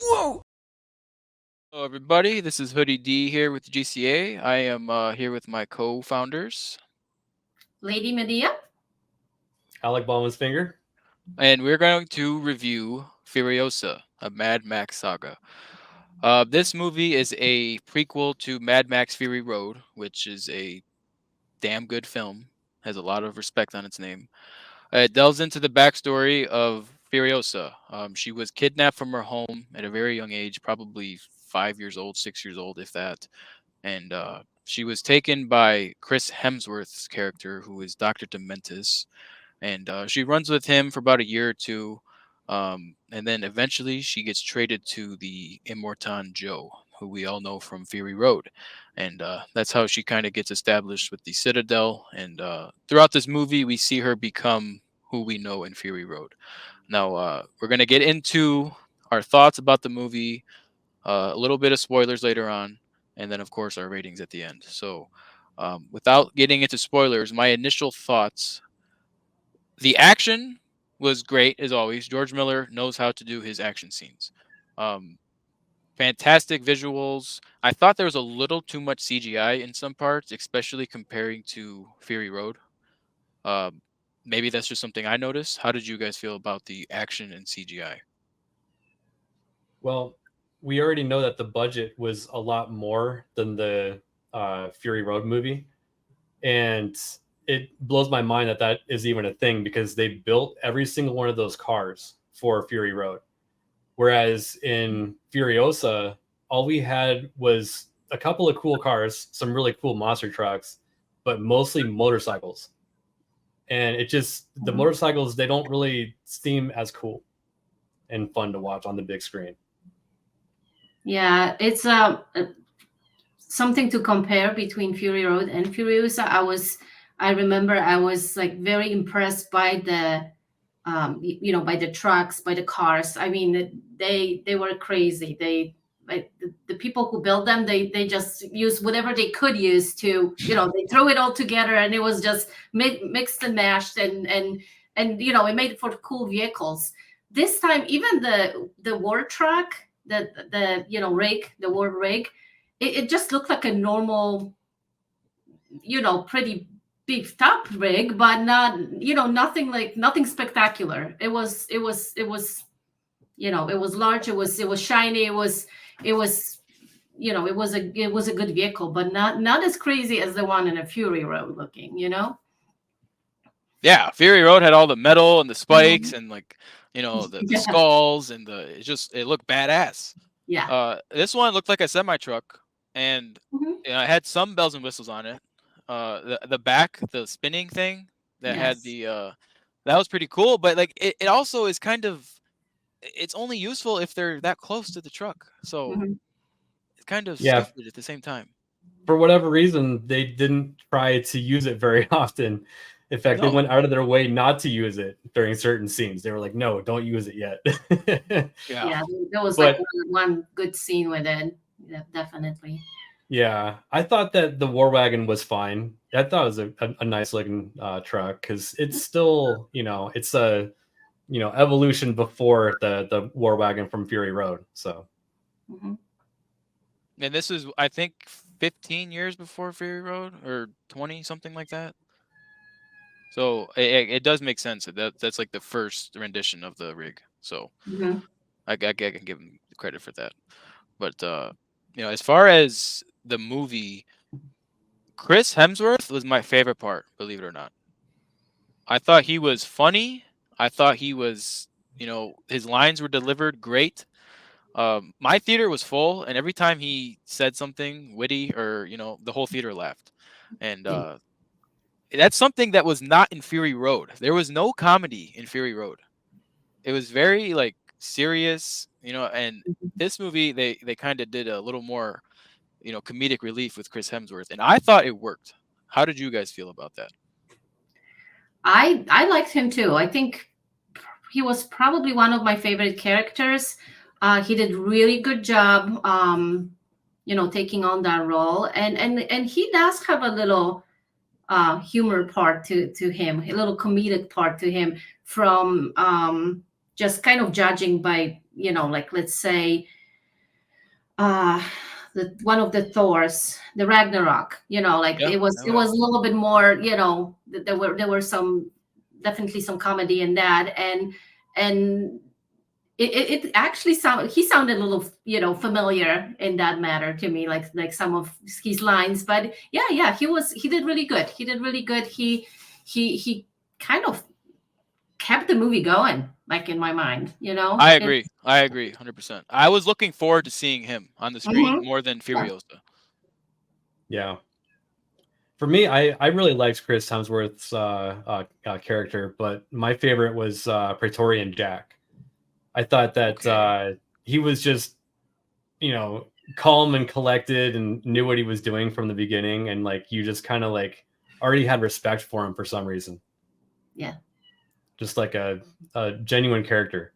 Whoa! Hello, everybody. This is Hoodie D here with GCA. I am here with my co-founders, Lady Medea? Alec Baldwin's finger. and we're going to review Furiosa, a Mad Max saga. This movie is a prequel to Mad Max Fury Road, which is a damn good film. Has a lot of respect on its name. It delves into the backstory of Furiosa. She was kidnapped from her home at a very young age, probably 5 years old, 6 years old, if that. And she was taken by Chris Hemsworth's character, who is Doctor Dementis, and she runs with him for about a year or two, and then eventually she gets traded to the Immortan Joe, who we all know from Fury Road, and that's how she kind of gets established with the Citadel. And throughout this movie, we see her become who we know in Fury Road. Now we're gonna get into our thoughts about the movie, a little bit of spoilers later on, and then of course our ratings at the end. So, without getting into spoilers, my initial thoughts: the action was great as always. George Miller knows how to do his action scenes. Um, Fantastic visuals. I thought there was a little too much CGI in some parts, especially comparing to Fury Road. Um, Maybe that's just something I noticed. How did you guys feel about the action and CGI? Well, we already know that the budget was a lot more than the Fury Road movie, and it blows my mind that that is even a thing because they built every single one of those cars for Fury Road. Whereas in Furiosa, all we had was a couple of cool cars, some really cool monster trucks, but mostly motorcycles. And it just the Mhm. motorcycles, they don't really seem as cool and fun to watch on the big screen. Yeah, it's something to compare between Fury Road and Furiosa. I remember I was like very impressed by the, by the trucks, by the cars. I mean, they were crazy. Like the people who built them, they just used whatever they could use to, they throw it all together, and it was just mixed and mashed, and it made for cool vehicles. This time, even the war truck, the rig, the war rig, it just looked like a normal, pretty beefed up rig, but not, nothing spectacular. It was large, it was shiny, it was a good vehicle, but not as crazy as the one in a Fury Road looking. Yeah, Fury Road had all the metal and the spikes Mhm. and like the Yeah. skulls and it looked badass. Yeah. This one looked like a semi truck, and Mhm. it had some bells and whistles on it. The back, the spinning thing that had Yes. the that was pretty cool. But like it also is kind of, it's only useful if they're that close to the truck. So Mhm. it's kind of Yeah, stupid at the same time. for whatever reason, they didn't try to use it very often. In fact, they No, went out of their way not to use it during certain scenes. They were like, "No, don't use it yet." yeah, Yeah, there was like But one good scene with it. Yeah, definitely. yeah, I thought that the War Wagon was fine. I thought it was a nice looking truck because it's still, it's a evolution before the War Wagon from Fury Road. So Mhm. and this is, I think, 15 years before Fury Road, or 20, something like that. So it does make sense that's like the first rendition of the rig. So Mhm. I can give him credit for that. But as far as the movie, Chris Hemsworth was my favorite part, believe it or not. I thought he was funny. I thought he was, his lines were delivered great. My theater was full, and every time he said something witty, or the whole theater laughed. And that's something that was not in Fury Road. There was no comedy in Fury Road. It was very like serious, and this movie they kind of did a little more, comedic relief with Chris Hemsworth, and I thought it worked. How did you guys feel about that? I liked him too. I think he was probably one of my favorite characters. He did really good job, taking on that role, and he does have a little humor part to him, a little comedic part to him from just kind of judging by, like, let's say, uh one of the Thors, the Ragnarok, like Yeah. it Oh, yeah. was a little bit more, there were some, definitely some comedy in that, and it actually he sounded a little, familiar in that matter to me, like some of his lines. But yeah, he did really good. He did really good. He kind of kept the movie going, like, in my mind, I it's. agree. I agree 100%. I was looking forward to seeing him on the screen Mhm. more than Furiosa. Yeah. For me, I really liked Chris Hemsworth's character, but my favorite was Praetorian Jack. I thought that Okay. he was just, calm and collected and knew what he was doing from the beginning, and like you just kind of like already had respect for him for some reason. Yeah, Just like a genuine character.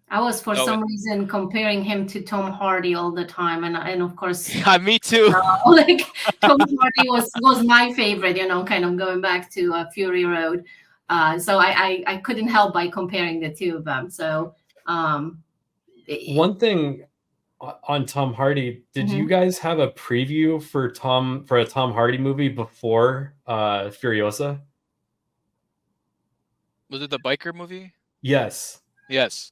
I was, for Oh, some reason, comparing him to Tom Hardy all the time, and of course, yeah, me too. like, Tom Hardy was my favorite, kind of going back to Fury Road. So I couldn't help by comparing the two of them. So, um, One thing on Tom Hardy, did you mhm. guys have a preview for a Tom Hardy movie before Furiosa? Was it the biker movie? Yes. Yes.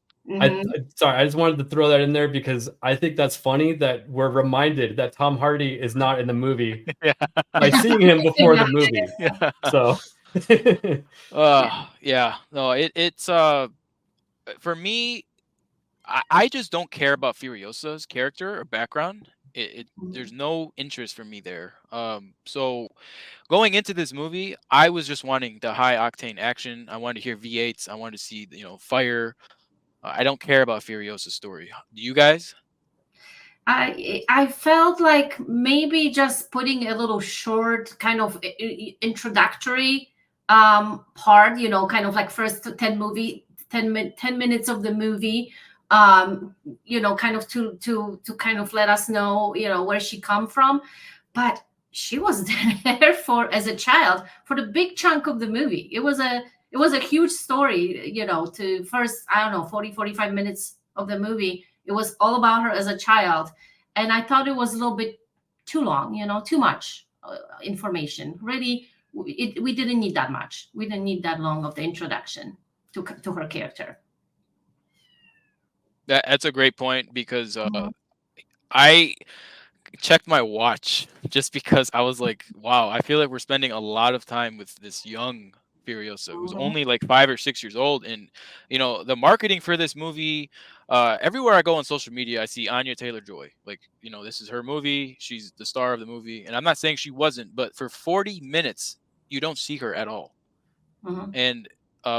Sorry, I just wanted to throw that in there because I think that's funny that we're reminded that Tom Hardy is not in the movie Yeah. by seeing him before Yeah, the movie. Yeah. So yeah. Yeah. No, it's for me, I just don't care about Furiosa's character or background. There's Mhm. no interest for me there. So going into this movie, I was just wanting the high octane action. I wanted to hear V8s. I wanted to see, fire. I don't care about Furiosa's story. Do you guys? I felt like maybe just putting a little short kind of introductory part, kind of like first 10 minutes of the movie, kind of to kind of let us know, where she come from. But she was there for, as a child, for the big chunk of the movie. It was a huge story, to first, I don't know, 40-45 minutes of the movie. It was all about her as a child, and I thought it was a little bit too long, too much information. Really, we didn't need that much. We didn't need that long of the introduction to her character. That's a great point because Mhm. I checked my watch just because I was like, wow, I feel like we're spending a lot of time with this young Furiosa who's Mhm. only like 5 or 6 years old. And, the marketing for this movie, everywhere I go on social media, I see Anya Taylor Joy. Like, this is her movie. She's the star of the movie. And I'm not saying she wasn't, but for 40 minutes, you don't see her at all. Mhm. And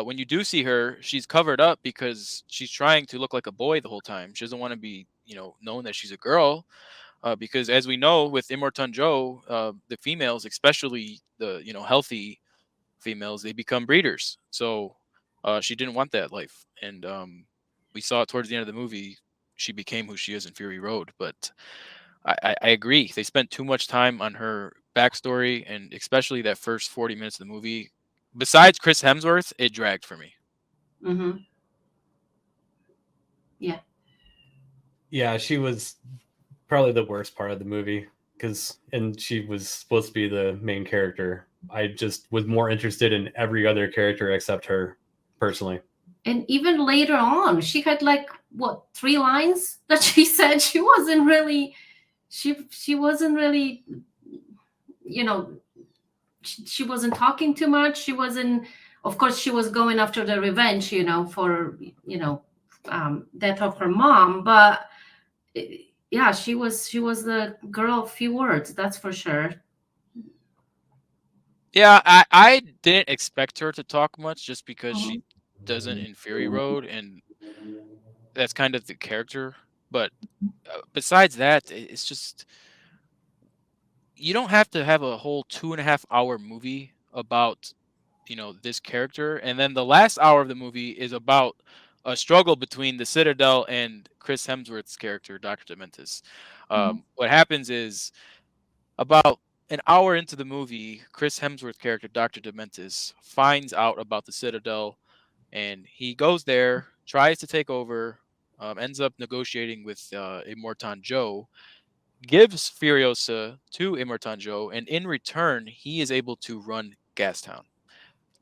when you do see her, she's covered up because she's trying to look like a boy the whole time. She doesn't want to be, known that she's a girl because as we know with Immortan Joe, the females, especially the healthy females, they become breeders. So she didn't want that life, and we saw it towards the end of the movie. She became who she is in Fury Road. But I agree, they spent too much time on her backstory, and especially that first 40 minutes of the movie. Besides Chris Hemsworth, it dragged for me. Mhm. Yeah. yeah, she was probably the worst part of the movie and she was supposed to be the main character. I just was more interested in every other character except her, personally. And even later on, she had, like, what, 3 lines that she said. She wasn't really, you know she wasn't talking too much. She wasn't, of course, she was going after the revenge, for, death of her mom. But yeah, she was the girl of few words, that's for sure. Yeah, I didn't expect her to talk much just because she Mhm. doesn't in Fury Road, and that's kind of the character. But besides that, it's just you don't have to have a whole 2.5 hour movie about this character, and then the last hour of the movie is about a struggle between the Citadel and Chris Hemsworth's character, Doctor Dementis. Mhm. What happens is about an hour into the movie, Chris Hemsworth's character, Doctor Dementis, finds out about the Citadel, and he goes there tries to take over, ends up negotiating with Immortan Joe, gives Furiosa to Immortan Joe, and in return, he is able to run Gastown.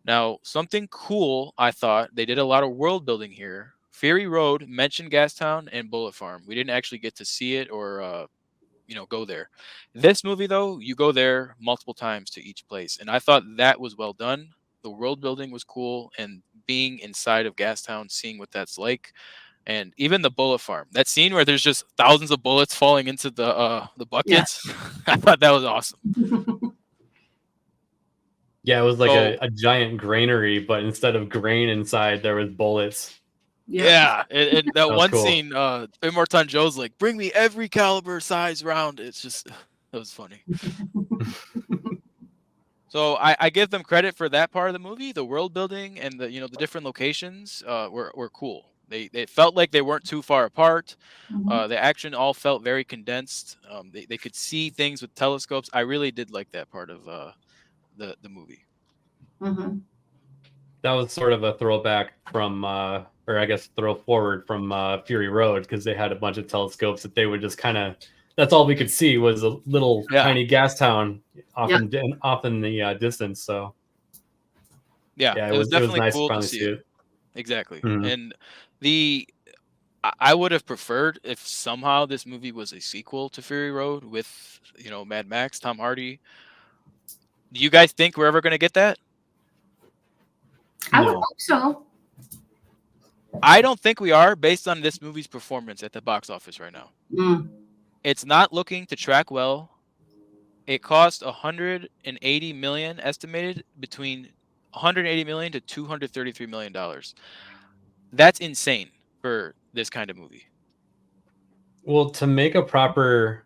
Now, something cool, I thought, they did a lot of world building here. Fury Road mentioned Gastown and Bullet Farm. We didn't actually get to see it or go there. This movie though, you go there multiple times to each place, and I thought that was well done. The world building was cool, and being inside of Gastown, seeing what that's like, and even the bullet farm. That scene where there's just thousands of bullets falling into the Yeah. buckets. I thought that was awesome. Yeah, it was like So a giant granary, but instead of grain inside, there was bullets. yeah, and that That was one cool. scene, Immortan Joe's like, "Bring me every caliber size round." It's just that was funny. So I give them credit for that part of the movie. The world building and the different locations were cool. They felt like they weren't too far apart. Mhm. The action all felt very condensed. They could see things with telescopes. I really did like that part of the movie. Mhm. That was sort of a throwback from, or I guess throw forward from Fury Road, because they had a bunch of telescopes that they would just kind of. That's all we could see was a little Yeah. tiny gas town off Yeah. off in the distance. So Yeah, yeah, it was it was definitely nice to cool to finally see see it. it. Exactly. Mhm. And the I would have preferred if somehow this movie was a sequel to Fury Road with Mad Max, Tom Hardy. Do you guys think we're ever going to get that? I would No, hope so. I don't think we are, based on this movie's performance at the box office right now. Mm. It's not looking to track well. It cost 180 million, estimated between 180 million to 233 million dollars. That's insane for this kind of movie. well, to make a proper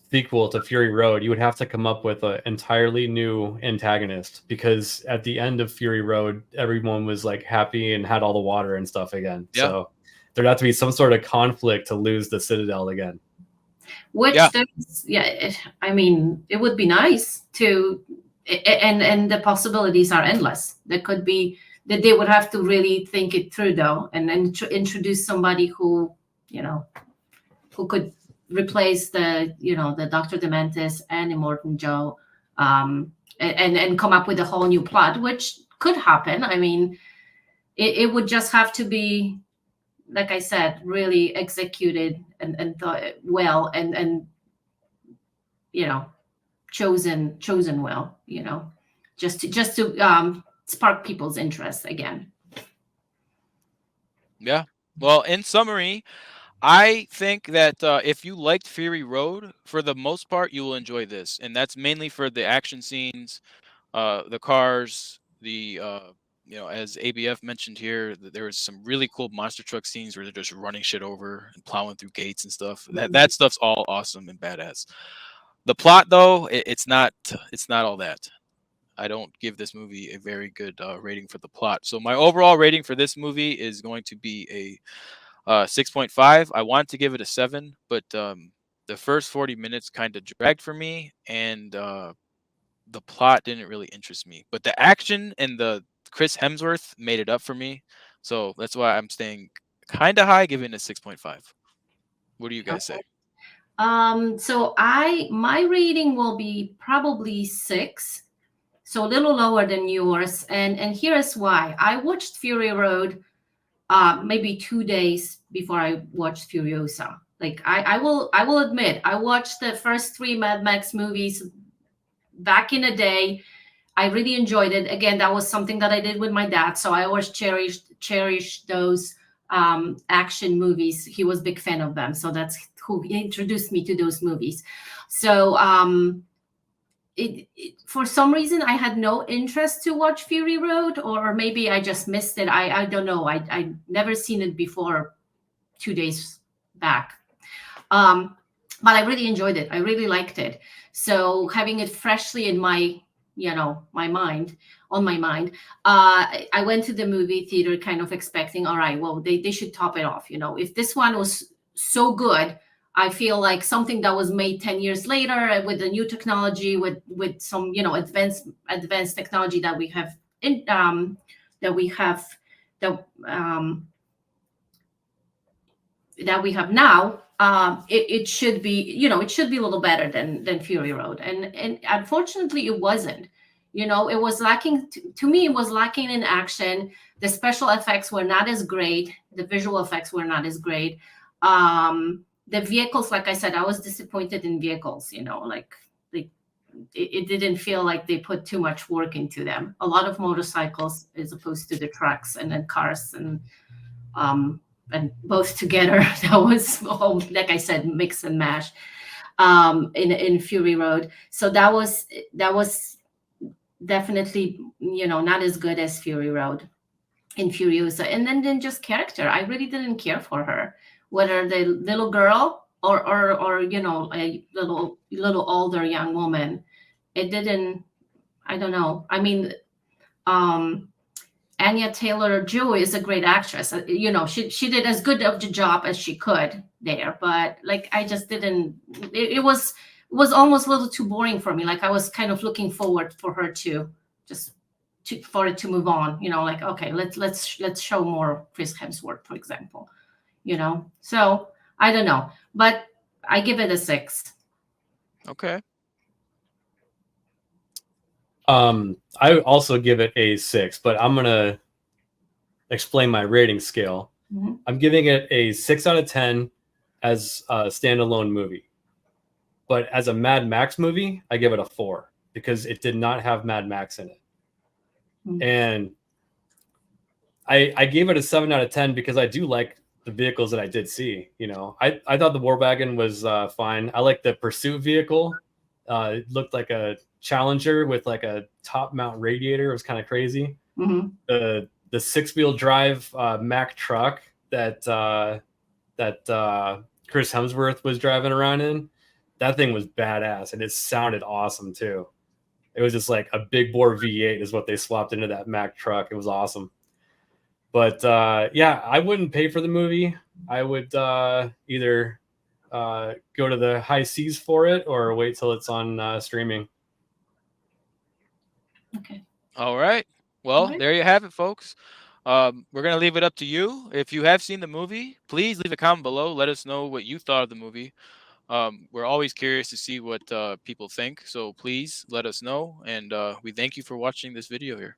sequel to Fury Road, you would have to come up with an entirely new antagonist, because at the end of Fury Road, everyone was like happy and had all the water and stuff again. Yeah. So there'd have to be some sort of conflict to lose the Citadel again. Yeah. Which there's, yeah, I mean, it would be nice to, and the possibilities are endless. There could be that they would have to really think it through though, and then introduce somebody who, you know, who could replace the Dr. Dementis and Immortan Joe, and come up with a whole new plot, which could happen. I mean, it would just have to be, like I said, really executed and thought well, and chosen well, just to spark people's interest again. Yeah. Well, in summary, I think that if you liked Fury Road, for the most part, you will enjoy this, and that's mainly for the action scenes, the cars, the as ABF mentioned here, there was some really cool monster truck scenes where they're just running shit over and plowing through gates and stuff. That stuff's all awesome and badass. The plot, though, it's not all that. I don't give this movie a very good rating for the plot. So my overall rating for this movie is going to be a 6.5. I wanted to give it a 7, but the first 40 minutes kind of dragged for me, and the plot didn't really interest me. But the action and the Chris Hemsworth made it up for me. So that's why I'm staying kind of high, giving it a 6.5. What do you guys say? So my rating will be probably 6, so a little lower than yours, and here's why. I watched Fury Road maybe 2 days before I watched Furiosa. Like I will admit, I watched the first 3 Mad Max movies back in the day. I really enjoyed it. Again, that was something that I did with my dad, so I always cherished those action movies. He was a big fan of them, so that's who introduced me to those movies. So for some reason I had no interest to watch Fury Road, or maybe I just missed it. I don't know. I never seen it before 2 days back. But I really enjoyed it. I really liked it. So having it freshly in my mind, on my mind, I went to the movie theater kind of expecting, all right, well, they should top it off. If this one was so good, I feel like something that was made 10 years later with the new technology, with some, advanced technology that we have in, that we have, that that we have now, it should be, it should be a little better than Fury Road, and unfortunately it wasn't. It was lacking to me. It was lacking in action. The special effects were not as great. The visual effects were not as great. The vehicles, like I said, I was disappointed in vehicles. Like they, it didn't feel like they put too much work into them. A lot of motorcycles as opposed to the trucks and then cars um, and both together. That was all, like I said, mix and mash in Fury Road. So that was definitely not as good as Fury Road in Furiosa. And then just character, I really didn't care for her, whether the little girl or a little older young woman. It didn't. I don't know. I mean, um, Anya Taylor-Joy is a great actress. She did as good of the job as she could there, but like I just didn't. It was almost a little too boring for me. Like I was kind of looking forward for her to just for it to move on. Like okay, let's show more Chris Hemsworth, for example. So I don't know, but I give it a 6. Okay. I would also give it a 6, but I'm gonna explain my rating scale. Mm-hmm. I'm giving it a 6 out of 10 as a standalone movie, but as a Mad Max movie, I give it a 4 because it did not have Mad Max in it. Mm-hmm. And I gave it a 7 out of 10 because I do like the vehicles that I did see. I thought the War Wagon was fine. I like the pursuit vehicle. It looked like a Challenger with like a top mount radiator. It was kind of crazy. Mm-hmm. The 6-wheel drive Mack truck that Chris Hemsworth was driving around in, that thing was badass, and it sounded awesome too. It was just like a big bore V8 is what they swapped into that Mack truck. It was awesome. But yeah, I wouldn't pay for the movie. I would either go to the high seas for it or wait till it's on streaming. Okay. All right. Well, Right. there you have it, folks. We're gonna leave it up to you. If you have seen the movie, please leave a comment below. Let us know what you thought of the movie. We're always curious to see what people think. So please let us know. And we thank you for watching this video here.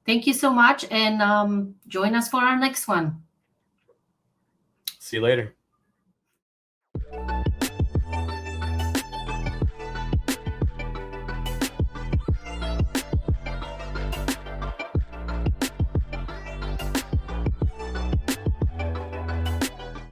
Thank you so much, and join us for our next one. See you later.